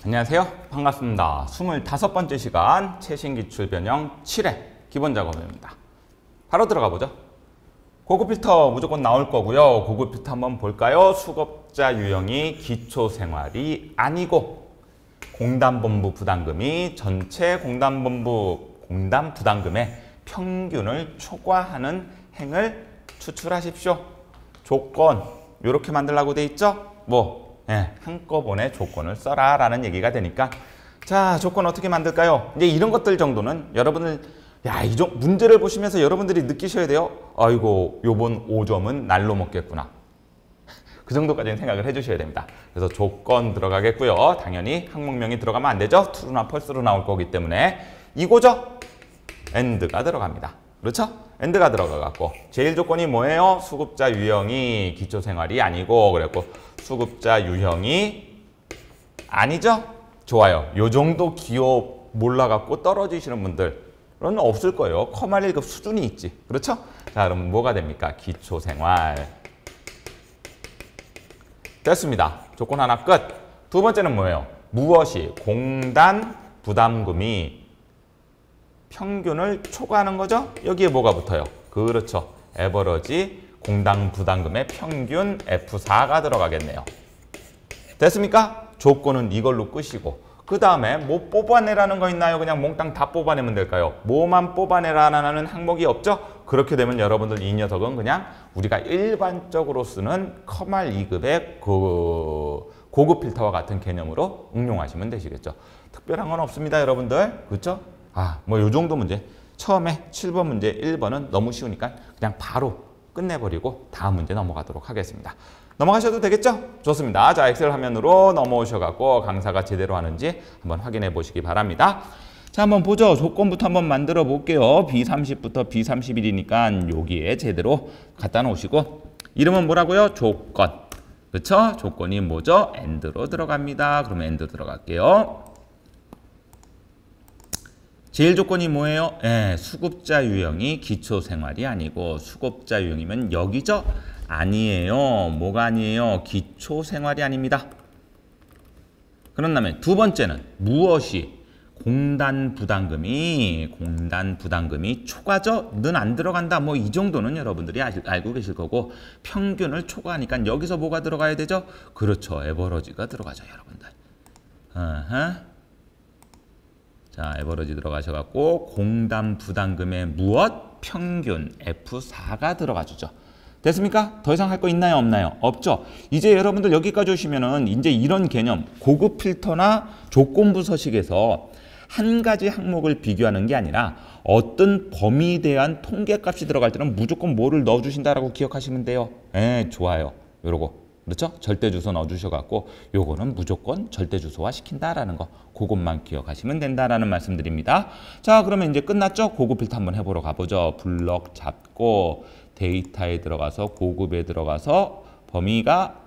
안녕하세요. 반갑습니다. 25번째 시간 최신기출 변형 7회 기본 작업입니다. 바로 들어가 보죠. 고급 필터 무조건 나올 거고요. 고급 필터 한번 볼까요? 수급자 유형이 기초생활이 아니고 공단본부 부담금이 전체 공단 부담금의 평균을 초과하는 행을 추출하십시오. 조건 이렇게 만들라고 돼 있죠? 한꺼번에 조건을 써라 라는 얘기가 되니까 자, 조건 어떻게 만들까요? 이제 이런 것들 정도는 여러분들 문제를 보시면서 여러분들이 느끼셔야 돼요. 아이고, 요번 5점은 날로 먹겠구나. 그 정도까지는 생각을 해주셔야 됩니다. 그래서 조건 들어가겠고요. 당연히 항목명이 들어가면 안 되죠. true나 false로 나올 거기 때문에 이거죠. and가 들어갑니다. 그렇죠? and가 들어가갖고 제일 조건이 뭐예요? 수급자 유형이 기초생활이 아니고 그랬고 수급자 유형이 아니죠? 좋아요. 요 정도 기호 몰라갖고 떨어지시는 분들은 없을 거예요. 커말 1급 수준이 있지. 그렇죠? 자, 그럼 뭐가 됩니까? 기초생활. 됐습니다. 조건 하나 끝. 두 번째는 뭐예요? 무엇이 공단 부담금이 평균을 초과하는 거죠? 여기에 뭐가 붙어요? 그렇죠. 에버러지 공단 부담금의 평균 F4가 들어가겠네요. 됐습니까? 조건은 이걸로 끝이고 그 다음에 뭐 뽑아내라는 거 있나요? 그냥 몽땅 다 뽑아내면 될까요? 뭐만 뽑아내라는 항목이 없죠? 그렇게 되면 여러분들 이 녀석은 그냥 우리가 일반적으로 쓰는 커말 2급의 고급 필터와 같은 개념으로 응용하시면 되시겠죠. 특별한 건 없습니다, 여러분들. 그렇죠? 요 정도 문제. 처음에 7번 문제 1번은 너무 쉬우니까 그냥 바로 끝내버리고 다음 문제 넘어가도록 하겠습니다. 넘어가셔도 되겠죠? 좋습니다. 자, 엑셀 화면으로 넘어오셔갖고 강사가 제대로 하는지 한번 확인해 보시기 바랍니다. 자, 한번 보죠. 조건부터 한번 만들어 볼게요. B30부터 B31이니까 여기에 제대로 갖다 놓으시고 이름은 뭐라고요? 조건. 그렇죠? 조건이 뭐죠? AND로 들어갑니다. 그러면 AND 들어갈게요. 제일 조건이 뭐예요? 수급자 유형이 기초생활이 아니고 수급자 유형이면 여기죠? 아니에요. 뭐가 아니에요? 기초생활이 아닙니다. 그런 다음에 두 번째는 무엇이 공단 부담금이 초과죠? 는 안 들어간다. 이 정도는 여러분들이 알고 계실 거고 평균을 초과하니까 여기서 뭐가 들어가야 되죠? 그렇죠. 에버러지가 들어가죠, 여러분들. 자, 에버러지 들어가셔갖고 공단 부담금의 무엇? 평균 F4가 들어가주죠. 됐습니까? 더 이상 할 거 있나요? 없나요? 없죠. 이제 여러분들 여기까지 오시면은 이제 이런 개념, 고급 필터나 조건부 서식에서 한 가지 항목을 비교하는 게 아니라 어떤 범위에 대한 통계값이 들어갈 때는 무조건 뭐를 넣어주신다라고 기억하시면 돼요. 좋아요. 요러고. 그렇죠? 절대 주소 넣어주셔갖고 요거는 무조건 절대 주소화 시킨다라는 거 그것만 기억하시면 된다라는 말씀드립니다. 자, 그러면 이제 끝났죠? 고급 필터 한번 해보러 가보죠. 블럭 잡고 데이터에 들어가서 고급에 들어가서 범위가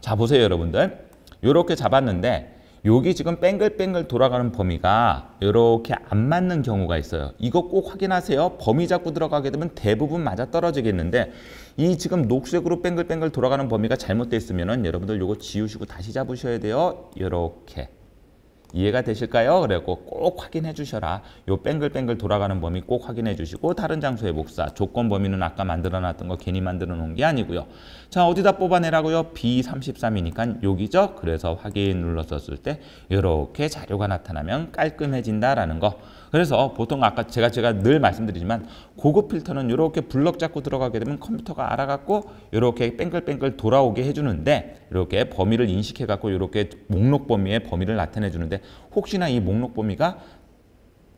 자, 보세요, 여러분들. 요렇게 잡았는데 여기 지금 뺑글뺑글 돌아가는 범위가 이렇게 안 맞는 경우가 있어요. 이거 꼭 확인하세요. 범위 잡고 들어가게 되면 대부분 맞아 떨어지겠는데 이 지금 녹색으로 뺑글뺑글 돌아가는 범위가 잘못되어 있으면은 여러분들 요거 지우시고 다시 잡으셔야 돼요. 이렇게. 이해가 되실까요? 그래갖고 꼭 확인해 주셔라. 요 뺑글뺑글 돌아가는 범위 꼭 확인해 주시고 다른 장소의 목사, 조건 범위는 아까 만들어 놨던 거 괜히 만들어 놓은 게 아니고요. 자, 어디다 뽑아내라고요? B33이니까 여기죠? 그래서 확인 눌렀었을 때 이렇게 자료가 나타나면 깔끔해진다라는 거. 그래서 보통 아까 제가 늘 말씀드리지만 고급 필터는 이렇게 블럭 잡고 들어가게 되면 컴퓨터가 알아갖고 이렇게 뺑글뺑글 돌아오게 해주는데 이렇게 범위를 인식해갖고 이렇게 목록 범위의 범위를 나타내 주는데 혹시나 이 목록 범위가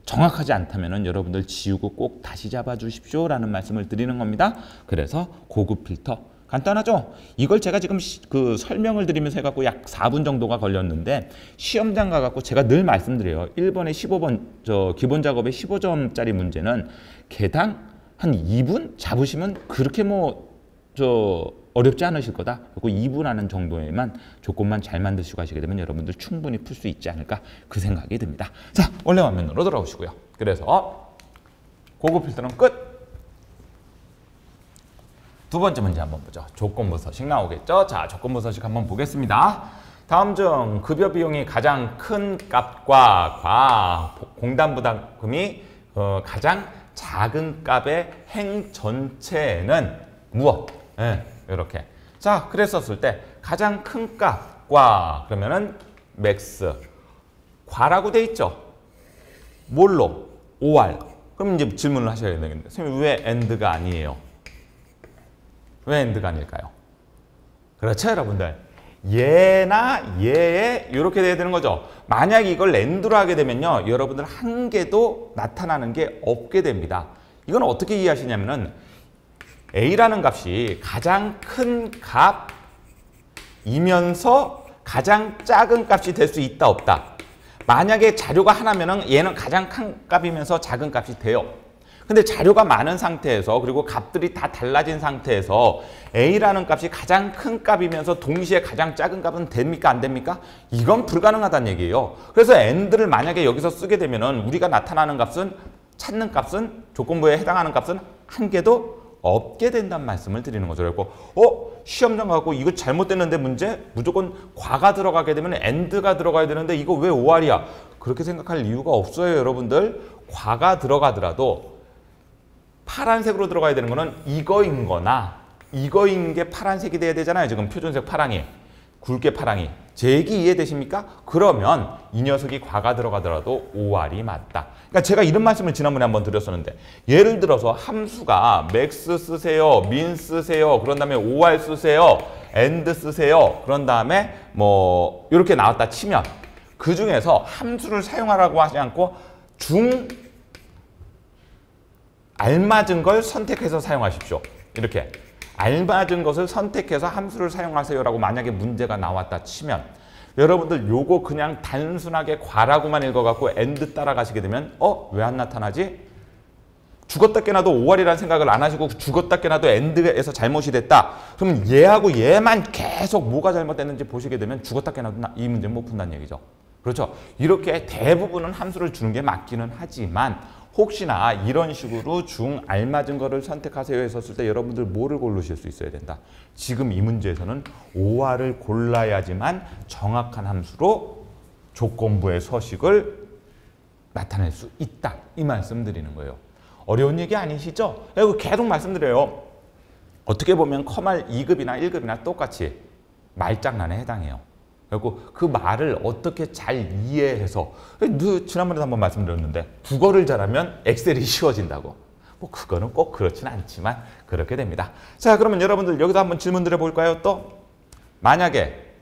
정확하지 않다면 여러분들 지우고 꼭 다시 잡아 주십시오 라는 말씀을 드리는 겁니다. 그래서 고급 필터 간단하죠? 이걸 제가 지금 설명을 드리면서 해갖고 약 4분 정도가 걸렸는데 시험장 가갖고 제가 늘 말씀드려요. 1번에 15번 기본 작업에 15점짜리 문제는 개당 한 2분 잡으시면 그렇게 어렵지 않으실 거다. 그리고 2분 하는 정도에만 조건만 잘 만드시고 하시게 되면 여러분들 충분히 풀 수 있지 않을까 그 생각이 듭니다. 자, 원래 화면으로 돌아오시고요. 그래서 고급 필터는 끝. 두 번째 문제 한번 보죠. 조건부 서식 나오겠죠? 자, 조건부 서식 한번 보겠습니다. 다음 중 급여 비용이 가장 큰 값과 공단 부담금이 가장 작은 값의 행 전체는 무엇? 이렇게. 자, 그랬었을 때 가장 큰 값과 그러면은 맥스 과라고 돼 있죠. 뭘로? OR. 그럼 이제 질문을 하셔야 되겠는데 선생님 왜 AND가 아니에요? 왜 AND가 아닐까요? 그렇죠, 여러분들. 얘나 얘에 이렇게 돼야 되는 거죠. 만약 이걸 AND로 하게 되면요, 여러분들 한 개도 나타나는 게 없게 됩니다. 이건 어떻게 이해하시냐면은 A라는 값이 가장 큰 값이면서 가장 작은 값이 될 수 있다, 없다. 만약에 자료가 하나면은 얘는 가장 큰 값이면서 작은 값이 돼요. 근데 자료가 많은 상태에서 그리고 값들이 다 달라진 상태에서 A라는 값이 가장 큰 값이면서 동시에 가장 작은 값은 됩니까? 안 됩니까? 이건 불가능하다는 얘기예요. 그래서 AND를 만약에 여기서 쓰게 되면은 우리가 나타나는 값은 찾는 값은 조건부에 해당하는 값은 한 개도 없게 된다는 말씀을 드리는 거죠. 그리고 시험장 가고 이거 잘못됐는데 문제 무조건 과가 들어가게 되면 AND가 들어가야 되는데 이거 왜 OR이야? 그렇게 생각할 이유가 없어요, 여러분들. 과가 들어가더라도 파란색으로 들어가야 되는 거는 이거인 거나 이거인 게 파란색이 돼야 되잖아요. 지금 표준색 파랑이, 굵게 파랑이. 제 얘기 이해되십니까? 그러면 이 녀석이 과가 들어가더라도 OR이 맞다. 그러니까 제가 이런 말씀을 지난번에 한번 드렸었는데 예를 들어서 함수가 max 쓰세요, min 쓰세요, 그런 다음에 OR 쓰세요, AND 쓰세요, 그런 다음에 뭐 이렇게 나왔다 치면 그 중에서 함수를 사용하라고 하지 않고 알맞은 걸 선택해서 사용하십시오. 이렇게 알맞은 것을 선택해서 함수를 사용하세요라고 만약에 문제가 나왔다 치면 여러분들 요거 그냥 단순하게 과라고만 읽어갖고 AND 따라가시게 되면 왜 안 나타나지? 죽었다 깨나도 OR이라는 생각을 안 하시고 죽었다 깨나도 AND에서 잘못이 됐다. 그러면 얘하고 얘만 계속 뭐가 잘못됐는지 보시게 되면 죽었다 깨나도 이 문제는 못 푼다는 얘기죠. 그렇죠? 이렇게 대부분은 함수를 주는 게 맞기는 하지만 혹시나 이런 식으로 알맞은 거를 선택하세요 했었을 때 여러분들 뭐를 고르실 수 있어야 된다. 지금 이 문제에서는 OR을 골라야지만 정확한 함수로 조건부의 서식을 나타낼 수 있다. 이 말씀 드리는 거예요. 어려운 얘기 아니시죠? 계속 말씀드려요. 어떻게 보면 커말 2급이나 1급이나 똑같이 말장난에 해당해요. 그리고 그 말을 어떻게 잘 이해해서 지난번에도 한번 말씀드렸는데 국어를 잘하면 엑셀이 쉬워진다고. 뭐 그거는 꼭 그렇진 않지만 그렇게 됩니다. 자, 그러면 여러분들 여기도 한번 질문 드려볼까요? 또 만약에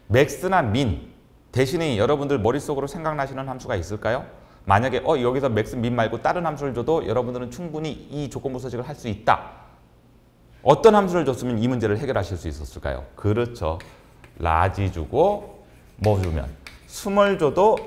맥스나 민 대신에 여러분들 머릿속으로 생각나시는 함수가 있을까요? 만약에 여기서 맥스, 민 말고 다른 함수를 줘도 여러분들은 충분히 이 조건부 서식을 할 수 있다. 어떤 함수를 줬으면 이 문제를 해결하실 수 있었을까요? 그렇죠. 라지 주고 뭐 주면 스몰 줘도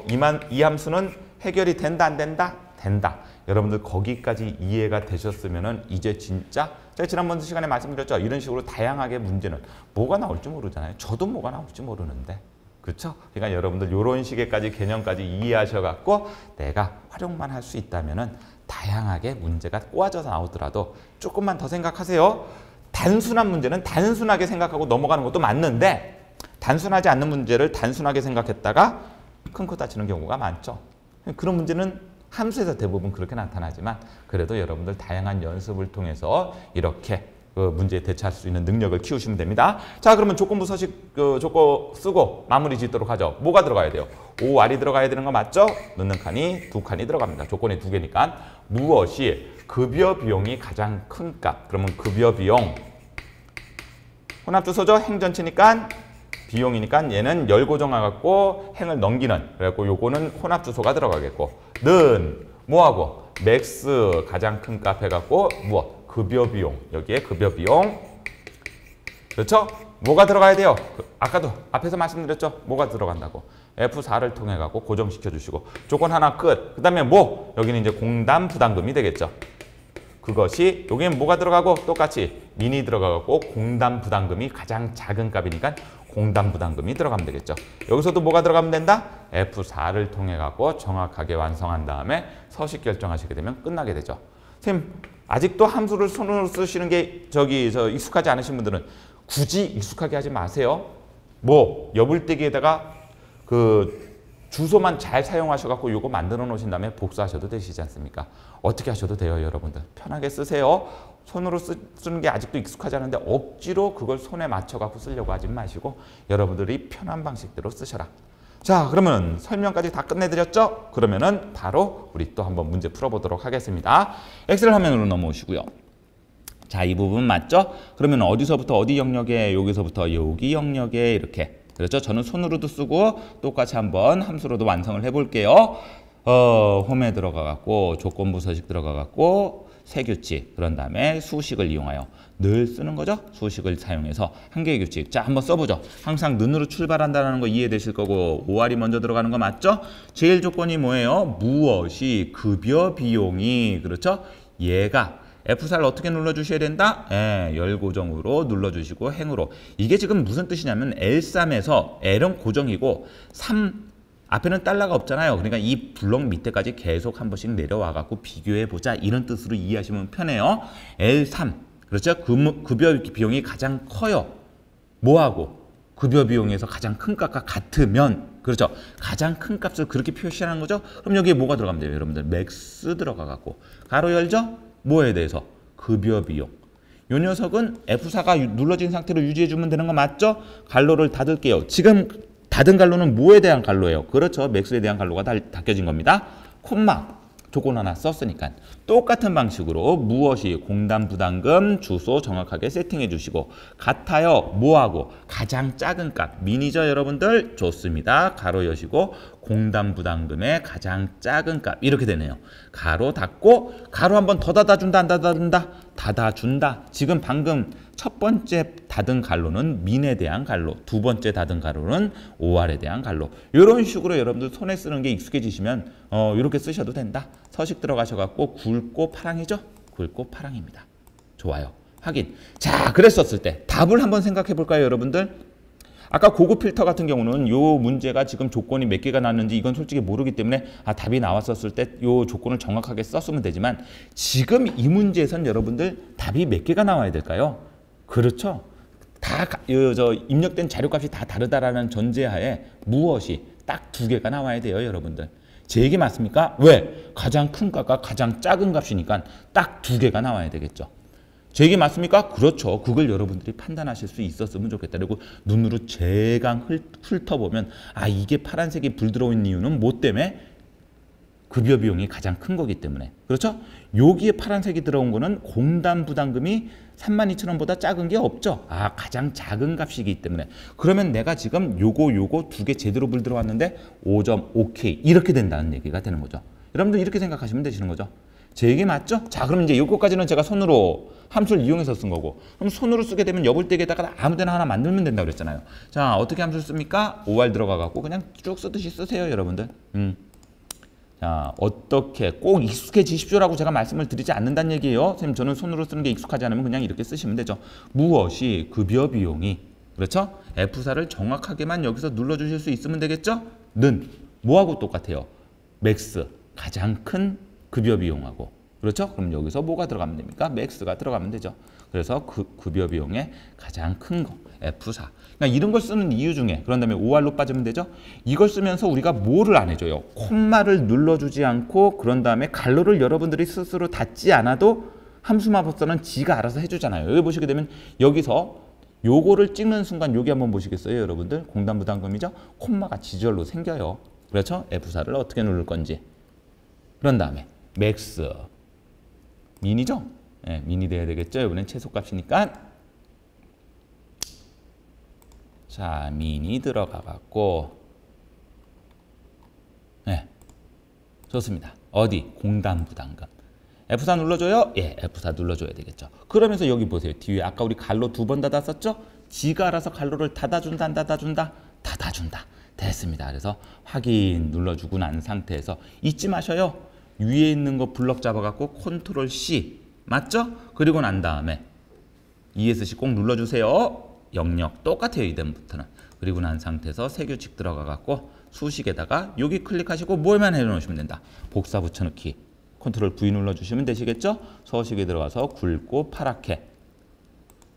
이 함수는 해결이 된다, 안 된다? 된다. 여러분들 거기까지 이해가 되셨으면은 이제 진짜 제가 지난번 시간에 말씀드렸죠. 이런 식으로 다양하게 문제는 뭐가 나올지 모르잖아요. 저도 뭐가 나올지 모르는데. 그렇죠? 그러니까 여러분들 이런 식의까지 개념까지 이해하셔갖고 내가 활용만 할 수 있다면은 다양하게 문제가 꼬아져서 나오더라도 조금만 더 생각하세요. 단순한 문제는 단순하게 생각하고 넘어가는 것도 맞는데 단순하지 않는 문제를 단순하게 생각했다가 큰 코 다치는 경우가 많죠. 그런 문제는 함수에서 대부분 그렇게 나타나지만 그래도 여러분들 다양한 연습을 통해서 이렇게 문제에 대처할 수 있는 능력을 키우시면 됩니다. 자, 그러면 조건부 서식 조건 쓰고 마무리 짓도록 하죠. 뭐가 들어가야 돼요? OR이 들어가야 되는 거 맞죠? 넣는 칸이 2칸이 들어갑니다. 조건이 2개니까 무엇이 급여 비용이 가장 큰 값. 그러면 급여 비용 혼합주소죠. 행전치니까 비용이니까 얘는 열 고정해갖고 행을 넘기는. 그래갖고 요거는 혼합주소가 들어가겠고 는 뭐하고 맥스 가장 큰 값 해갖고 무엇? 급여 비용. 여기에 급여 비용. 그렇죠? 뭐가 들어가야 돼요? 아까도 앞에서 말씀드렸죠? 뭐가 들어간다고. F4를 통해 갖고 고정시켜 주시고 조건 하나 끝. 그 다음에 뭐? 여기는 이제 공단 부담금이 되겠죠. 그것이 여기는 뭐가 들어가고 똑같이 민이 들어가고 공단 부담금이 가장 작은 값이니까 공단 부담금이 들어가면 되겠죠. 여기서도 뭐가 들어가면 된다? F4를 통해 갖고 정확하게 완성한 다음에 서식 결정하시게 되면 끝나게 되죠. 선생님 아직도 함수를 손으로 쓰시는 게 익숙하지 않으신 분들은 굳이 익숙하게 하지 마세요. 뭐 여불대기에다가 그 주소만 잘 사용하셔갖고 요거 만들어 놓으신 다음에 복사하셔도 되시지 않습니까? 어떻게 하셔도 돼요, 여러분들. 편하게 쓰세요. 손으로 쓰는 게 아직도 익숙하지 않은데 억지로 그걸 손에 맞춰갖고 쓰려고 하지 마시고 여러분들이 편한 방식대로 쓰셔라. 자, 그러면 설명까지 다 끝내드렸죠? 그러면은 바로 우리 또 한번 문제 풀어보도록 하겠습니다. 엑셀 화면으로 넘어오시고요. 자, 이 부분 맞죠? 그러면 어디서부터 어디 영역에, 여기서부터 여기 영역에 이렇게. 그렇죠? 저는 손으로도 쓰고 똑같이 한번 함수로도 완성을 해볼게요. 홈에 들어가갖고 조건부 서식 들어가갖고 세규칙, 그런 다음에 수식을 이용하여 늘 쓰는 거죠? 수식을 사용해서 한 개의 규칙. 자, 한번 써보죠. 항상 눈으로 출발한다는 거 이해되실 거고 OR이 먼저 들어가는 거 맞죠? 제일 조건이 뭐예요? 무엇이 급여 비용이, 그렇죠? 얘가 F4를 어떻게 눌러주셔야 된다? 예, 열 고정으로 눌러주시고 행으로. 이게 지금 무슨 뜻이냐면 L3에서 L은 고정이고 3 앞에는 달러가 없잖아요. 그러니까 이 블록 밑에까지 계속 한 번씩 내려와갖고 비교해보자, 이런 뜻으로 이해하시면 편해요. L3, 그렇죠? 급여 비용이 가장 커요. 뭐하고? 급여 비용에서 가장 큰 값과 같으면, 그렇죠? 가장 큰 값을 그렇게 표시하는 거죠? 그럼 여기에 뭐가 들어가면 돼요, 여러분들? 맥스 들어가갖고 가로 열죠? 뭐에 대해서? 급여 비용. 요 녀석은 F4가 눌러진 상태로 유지해주면 되는 거 맞죠? 갈로를 닫을게요. 지금 닫은 갈로는 뭐에 대한 갈로예요? 그렇죠. 맥스에 대한 갈로가 닫혀진 겁니다. 콤마. 조건 하나 썼으니까 똑같은 방식으로 무엇이 공단 부담금 주소 정확하게 세팅해 주시고 같아요. 뭐하고? 가장 작은 값. 미니죠, 여러분들? 좋습니다. 가로 여시고 공단 부담금의 가장 작은 값. 이렇게 되네요. 가로 닫고 가로 한 번 더 닫아준다, 안 닫아준다? 닫아준다. 지금 방금 첫 번째 닫은 갈로는 민에 대한 갈로, 두 번째 닫은 갈로는 OR에 대한 갈로. 이런 식으로 여러분들 손에 쓰는 게 익숙해지시면 이렇게 쓰셔도 된다. 서식 들어가셔갖고 굵고 파랑이죠? 굵고 파랑입니다. 좋아요. 확인. 자, 그랬었을 때 답을 한번 생각해 볼까요, 여러분들? 아까 고급 필터 같은 경우는 요 문제가 지금 조건이 몇 개가 나왔는지 이건 솔직히 모르기 때문에 답이 나왔었을 때 요 조건을 정확하게 썼으면 되지만 지금 이 문제에선 여러분들 답이 몇 개가 나와야 될까요? 그렇죠. 다 입력된 자료값이 다 다르다라는 전제하에 무엇이 딱 두 개가 나와야 돼요, 여러분들. 제 얘기 맞습니까? 왜? 가장 큰 값과 가장 작은 값이니까 딱 두 개가 나와야 되겠죠. 제 얘기 맞습니까? 그렇죠. 그걸 여러분들이 판단하실 수 있었으면 좋겠다. 그리고 눈으로 재강 훑어보면 이게 파란색이 불 들어온 이유는 뭐 때문에? 급여 비용이 가장 큰 거기 때문에. 그렇죠? 여기에 파란색이 들어온 거는 공단 부담금이 32,000원보다 작은 게 없죠. 가장 작은 값이기 때문에. 그러면 내가 지금 요거 두 개 제대로 불 들어왔는데 5점 오케이 이렇게 된다는 얘기가 되는 거죠. 여러분들 이렇게 생각하시면 되시는 거죠. 제 얘기 맞죠? 자, 그럼 이제 요거까지는 제가 손으로 함수를 이용해서 쓴 거고, 그럼 손으로 쓰게 되면 여불대기에다가 아무 데나 하나 만들면 된다고 그랬잖아요. 자, 어떻게 함수를 씁니까? OR 들어가 갖고 그냥 쭉 쓰듯이 쓰세요, 여러분들. 자, 어떻게 꼭 익숙해지십시오라고 제가 말씀을 드리지 않는다는 얘기예요. 선생님, 저는 손으로 쓰는 게 익숙하지 않으면 그냥 이렇게 쓰시면 되죠. 무엇이 급여 비용이, 그렇죠? F4를 정확하게만 여기서 눌러주실 수 있으면 되겠죠? 는 뭐하고 똑같아요? 맥스, 가장 큰 급여 비용하고. 그렇죠? 그럼 여기서 뭐가 들어가면 됩니까? 맥스가 들어가면 되죠. 그래서 급여 비용의 가장 큰 거, F4. 그러니까 이런 걸 쓰는 이유 중에, 그런 다음에 OR로 빠지면 되죠. 이걸 쓰면서 우리가 뭐를 안 해줘요? 콤마를 눌러주지 않고 그런 다음에 갈로를 여러분들이 스스로 닫지 않아도 함수마법서는 지가 알아서 해주잖아요. 여기 보시게 되면 여기서 요거를 찍는 순간 여기 한번 보시겠어요, 여러분들? 공단 부담금이죠? 콤마가 지절로 생겨요. 그렇죠? F4를 어떻게 누를 건지. 그런 다음에 맥스, 미니죠? 네, 미니 돼야 되겠죠? 이번엔 최소값이니까. 자, 미니 들어가 갖고, 네, 좋습니다. 어디? 공단 부담금. F4 눌러줘요? 예, F4 눌러줘야 되겠죠. 그러면서 여기 보세요. 뒤에 아까 우리 갈로 두 번 닫았었죠? 지가 알아서 갈로를 닫아준다, 안 닫아준다? 닫아준다. 됐습니다. 그래서 확인 눌러주고 난 상태에서 잊지 마셔요. 위에 있는 거 블럭 잡아갖고 컨트롤 C 맞죠? 그리고 난 다음에 ESC 꼭 눌러주세요. 영역 똑같아요. 이다음부터는. 그리고 난 상태에서 새 규칙 들어가갖고 수식에다가 여기 클릭하시고 뭐에만 해놓으시면 된다. 복사 붙여넣기 컨트롤 V 눌러주시면 되시겠죠? 서식에 들어가서 굵고 파랗게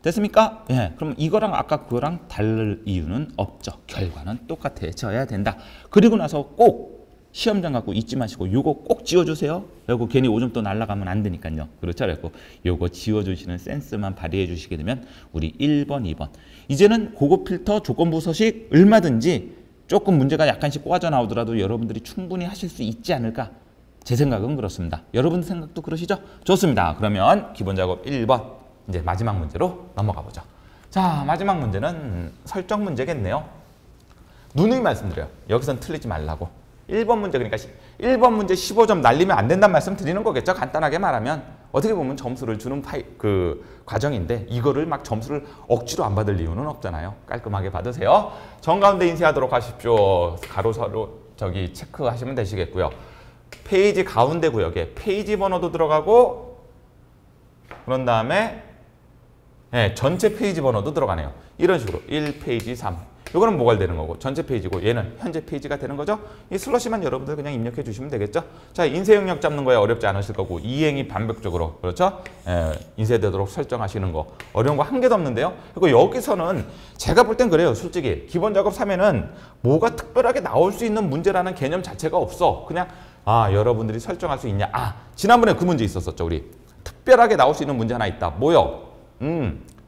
됐습니까? 예, 그럼 이거랑 아까 그거랑 다를 이유는 없죠. 결과는 똑같아져야 된다. 그리고 나서 꼭 시험장 갖고 잊지 마시고 요거 꼭 지워주세요. 그리고 괜히 5점 또 날아가면 안 되니까요. 그렇죠? 그래서 요거 지워주시는 센스만 발휘해 주시게 되면 우리 1번, 2번. 이제는 고급 필터 조건부 서식 얼마든지 조금 문제가 약간씩 꽂아 나오더라도 여러분들이 충분히 하실 수 있지 않을까? 제 생각은 그렇습니다. 여러분 생각도 그러시죠? 좋습니다. 그러면 기본 작업 1번. 이제 마지막 문제로 넘어가 보죠. 자, 마지막 문제는 설정 문제겠네요. 누누이 말씀드려요. 여기선 틀리지 말라고. 1번 문제, 그러니까 1번 문제 15점 날리면 안 된다는 말씀 드리는 거겠죠. 간단하게 말하면 어떻게 보면 점수를 주는 과정인데 이거를 막 점수를 억지로 안 받을 이유는 없잖아요. 깔끔하게 받으세요. 정가운데 인쇄하도록 하십시오. 가로 세로 저기 체크하시면 되시겠고요. 페이지 가운데 구역에 페이지 번호도 들어가고 그런 다음에 네, 전체 페이지 번호도 들어가네요. 이런 식으로 1페이지 3. 이거는 뭐가 되는 거고 전체 페이지고 얘는 현재 페이지가 되는 거죠. 이 슬러시만 여러분들 그냥 입력해 주시면 되겠죠. 자, 인쇄 영역 잡는 거에 어렵지 않으실 거고 이행이 반복적으로 그렇죠. 인쇄되도록 설정하시는 거 어려운 거 한 개도 없는데요. 그리고 여기서는 제가 볼 땐 그래요. 솔직히 기본 작업 3에는 뭐가 특별하게 나올 수 있는 문제라는 개념 자체가 없어. 그냥 여러분들이 설정할 수 있냐. 지난번에 그 문제 있었었죠. 우리 특별하게 나올 수 있는 문제 하나 있다. 뭐요?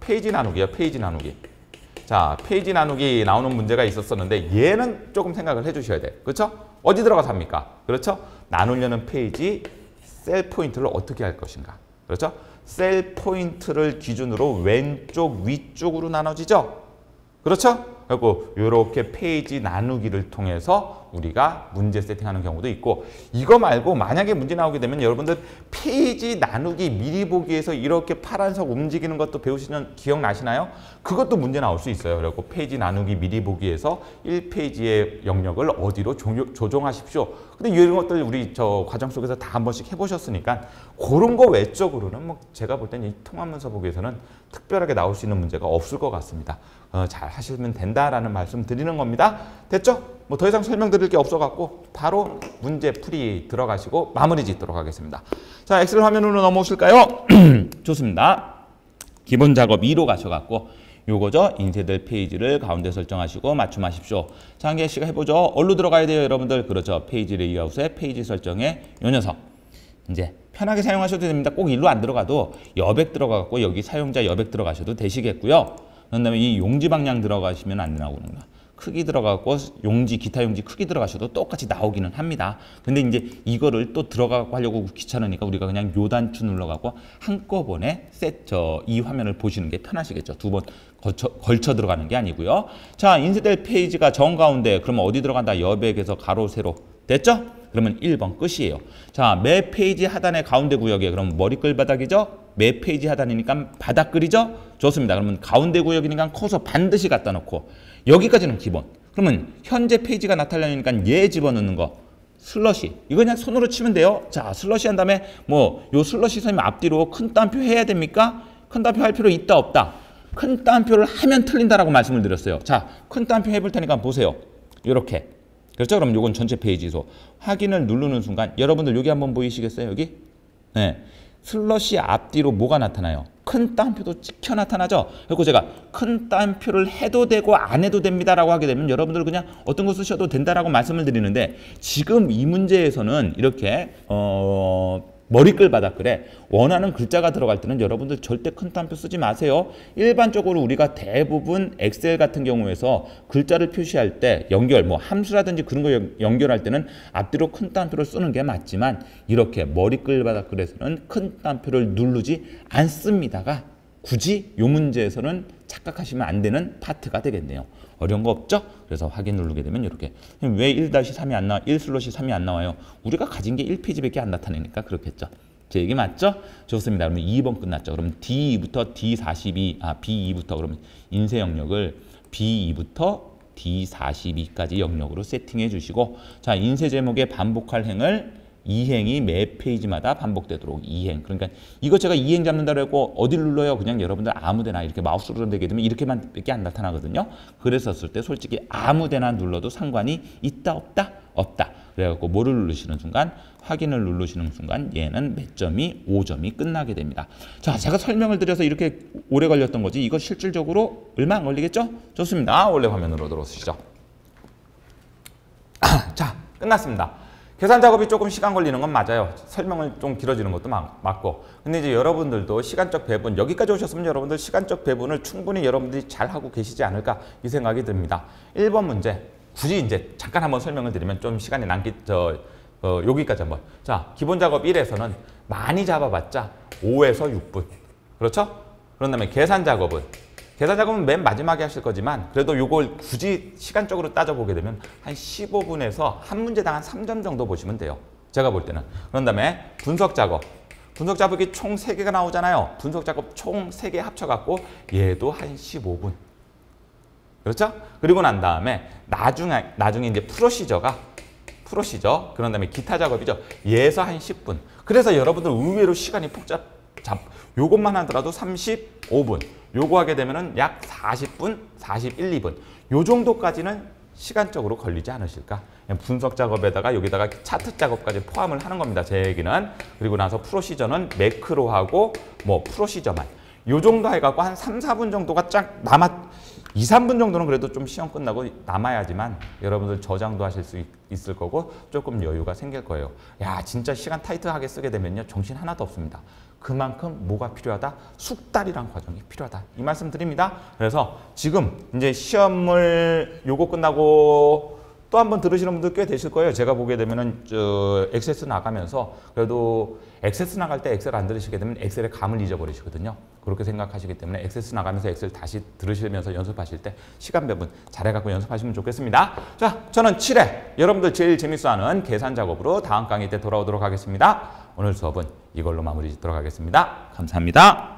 페이지 나누기요. 페이지 나누기. 자, 페이지 나누기 나오는 문제가 있었었는데 얘는 조금 생각을 해주셔야 돼. 그렇죠? 어디 들어가서 합니까? 그렇죠? 나누려는 페이지 셀 포인트를 어떻게 할 것인가? 그렇죠? 셀 포인트를 기준으로 왼쪽 위쪽으로 나눠지죠? 그렇죠? 그리고 이렇게 페이지 나누기를 통해서 우리가 문제 세팅하는 경우도 있고 이거 말고 만약에 문제 나오게 되면 여러분들 페이지 나누기 미리 보기에서 이렇게 파란색 움직이는 것도 배우시면 기억나시나요? 그것도 문제 나올 수 있어요. 그리고 페이지 나누기 미리 보기에서 1페이지의 영역을 어디로 조정하십시오. 근데 이런 것들 우리 저 과정 속에서 다 한 번씩 해보셨으니까 그런 거 외적으로는 뭐 제가 볼 때는 이 통합문서 보기에서는 특별하게 나올 수 있는 문제가 없을 것 같습니다. 잘 하시면 된다라는 말씀 드리는 겁니다. 됐죠? 뭐 더 이상 설명드릴 게 없어갖고 바로 문제 풀이 들어가시고 마무리 짓도록 하겠습니다. 자, 엑셀 화면으로 넘어오실까요? 좋습니다. 기본 작업 2로 가셔갖고 요거죠. 인쇄될 페이지를 가운데 설정하시고 맞춤하십시오. 자, 한 개씩 해보죠. 어디로 들어가야 돼요, 여러분들? 그렇죠. 페이지 레이아웃에 페이지 설정에 요 녀석. 이제 편하게 사용하셔도 됩니다. 꼭 일로 안 들어가도 여백 들어가고 여기 사용자 여백 들어가셔도 되시겠고요. 그런 다음에 이 용지 방향 들어가시면 안 나오는구나. 크기 들어가고 용지 기타 용지 크기 들어가셔도 똑같이 나오기는 합니다. 근데 이제 이거를 또 들어가고 하려고 귀찮으니까 우리가 그냥 요 단추 눌러갖고 한꺼번에 이 화면을 보시는 게 편하시겠죠. 두 번 걸쳐 들어가는 게 아니고요. 자, 인쇄될 페이지가 정가운데 그러면 어디 들어간다? 여백에서 가로 세로. 됐죠? 그러면 1번 끝이에요. 자, 매 페이지 하단의 가운데 구역에 그럼 머리끌 바닥이죠? 매 페이지 하단이니까 바닥글이죠? 좋습니다. 그러면 가운데 구역이니까 커서 반드시 갖다 놓고 여기까지는 기본. 그러면 현재 페이지가 나타나니까 얘 집어넣는 거. 슬러시. 이거 그냥 손으로 치면 돼요. 자, 슬러시 한 다음에 뭐 요 슬러시 선임 앞뒤로 큰 따옴표 해야 됩니까? 큰 따옴표 할 필요 있다 없다? 큰 따옴표를 하면 틀린다라고 말씀을 드렸어요. 자, 큰 따옴표 해볼 테니까 보세요. 이렇게. 그렇죠? 그럼 요건 전체 페이지소. 확인을 누르는 순간 여러분들 여기 한번 보이시겠어요? 여기? 네. 슬러시 앞뒤로 뭐가 나타나요? 큰 따옴표도 찍혀 나타나죠? 그리고 제가 큰 따옴표를 해도 되고 안 해도 됩니다라고 하게 되면 여러분들 그냥 어떤 거 쓰셔도 된다라고 말씀을 드리는데 지금 이 문제에서는 이렇게 머리글 바닥글에 원하는 글자가 들어갈 때는 여러분들 절대 큰 따옴표 쓰지 마세요. 일반적으로 우리가 대부분 엑셀 같은 경우에서 글자를 표시할 때 뭐 함수라든지 그런 거 연결할 때는 앞뒤로 큰 따옴표를 쓰는 게 맞지만 이렇게 머리글 바닥글에서는 큰 따옴표를 누르지 않습니다가 굳이 이 문제에서는 착각하시면 안 되는 파트가 되겠네요. 어려운 거 없죠? 그래서 확인 누르게 되면 이렇게. 왜 1-3이 안 나와? 1/3이 안 나와요? 우리가 가진 게 1페이지밖에 안 나타내니까 그렇겠죠. 제 얘기 맞죠? 좋습니다. 그러면 2번 끝났죠. 그러면 D2부터 D42, B2부터 그러면 인쇄 영역을 B2부터 D42까지 영역으로 세팅해 주시고 자, 인쇄 제목의 반복할 행을 2행이 매 페이지마다 반복되도록 2행. 그러니까 이거 제가 2행 잡는다고 했고 어딜 눌러요? 그냥 여러분들 아무데나 이렇게 마우스로 되게 되면 이렇게만 밖에 안 나타나거든요. 그랬었을 때 솔직히 아무데나 눌러도 상관이 있다 없다? 없다. 그래갖고 뭐를 누르시는 순간? 확인을 누르시는 순간 얘는 몇 점이 5점이 끝나게 됩니다. 자, 제가 설명을 드려서 이렇게 오래 걸렸던 거지 이거 실질적으로 얼마 안 걸리겠죠? 좋습니다. 원래 화면으로 들어오시죠. 자, 끝났습니다. 계산 작업이 조금 시간 걸리는 건 맞아요. 설명을 좀 길어지는 것도 맞고. 근데 이제 여러분들도 시간적 배분, 여기까지 오셨으면 여러분들 시간적 배분을 충분히 여러분들이 잘 하고 계시지 않을까 이 생각이 듭니다. 1번 문제. 굳이 이제 잠깐 한번 설명을 드리면 좀 시간이 여기까지 한번. 자, 기본 작업 1에서는 많이 잡아봤자 5에서 6분. 그렇죠? 그런 다음에 계산 작업은 맨 마지막에 하실 거지만 그래도 요걸 굳이 시간적으로 따져보게 되면 한 15분에서 한 문제당 한 3점 정도 보시면 돼요. 제가 볼 때는. 그런 다음에 분석 작업. 분석 작업이 총 3개가 나오잖아요. 분석 작업 총 3개 합쳐갖고 얘도 한 15분. 그렇죠? 그리고 난 다음에 나중에 이제 프로시저, 그런 다음에 기타 작업이죠. 얘에서 한 10분. 그래서 여러분들 의외로 시간이 요것만 하더라도 35분. 요거 하게 되면은 약 40분, 41, 2분. 요 정도까지는 시간적으로 걸리지 않으실까? 분석 작업에다가 여기다가 차트 작업까지 포함을 하는 겁니다. 제 얘기는. 그리고 나서 프로시저는 매크로하고 뭐 프로시저만. 요 정도 해갖고 한 3, 4분 정도가 쫙 2, 3분 정도는 그래도 좀 시험 끝나고 남아야지만 여러분들 저장도 하실 수 있을 거고 조금 여유가 생길 거예요. 야, 진짜 시간 타이트하게 쓰게 되면요. 정신 하나도 없습니다. 그만큼 뭐가 필요하다? 숙달이란 과정이 필요하다. 이 말씀 드립니다. 그래서 지금 이제 시험을 요거 끝나고 또 한 번 들으시는 분들 꽤 되실 거예요. 제가 보게 되면은 액세스 나가면서 그래도 액세스 나갈 때 엑셀 안 들으시게 되면 엑셀의 감을 잊어버리시거든요. 그렇게 생각하시기 때문에 액세스 나가면서 엑셀 다시 들으시면서 연습하실 때 시간 배분 잘해갖고 연습하시면 좋겠습니다. 자, 저는 7회 여러분들 제일 재밌어하는 계산 작업으로 다음 강의 때 돌아오도록 하겠습니다. 오늘 수업은 이걸로 마무리 짓도록 하겠습니다. 감사합니다.